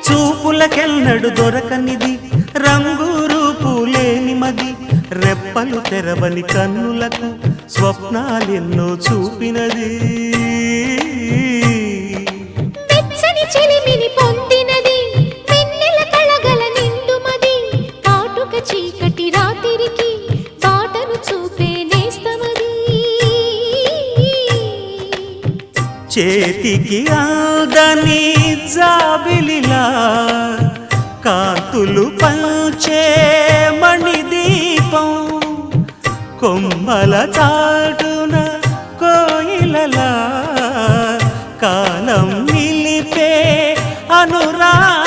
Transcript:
చూపులకెన్నడు దొరకనిది రంగు రూపు లేని మది రెప్పలు తెరవని కన్నులకు స్వప్నాలెన్నో చూపినది వెచ్చని చెలిమిని పొందినది వెన్నెల కళగల నిండుమది కాటుక చీకటి రాత్రికి బాటను చూపే నేస్తమది చేతికి ఆదని జాబిలిలా కాంతులు పంచే మణిదీపం కొమ్మల చాటున కోయిలలా కాలం నిలిపే అనురాగం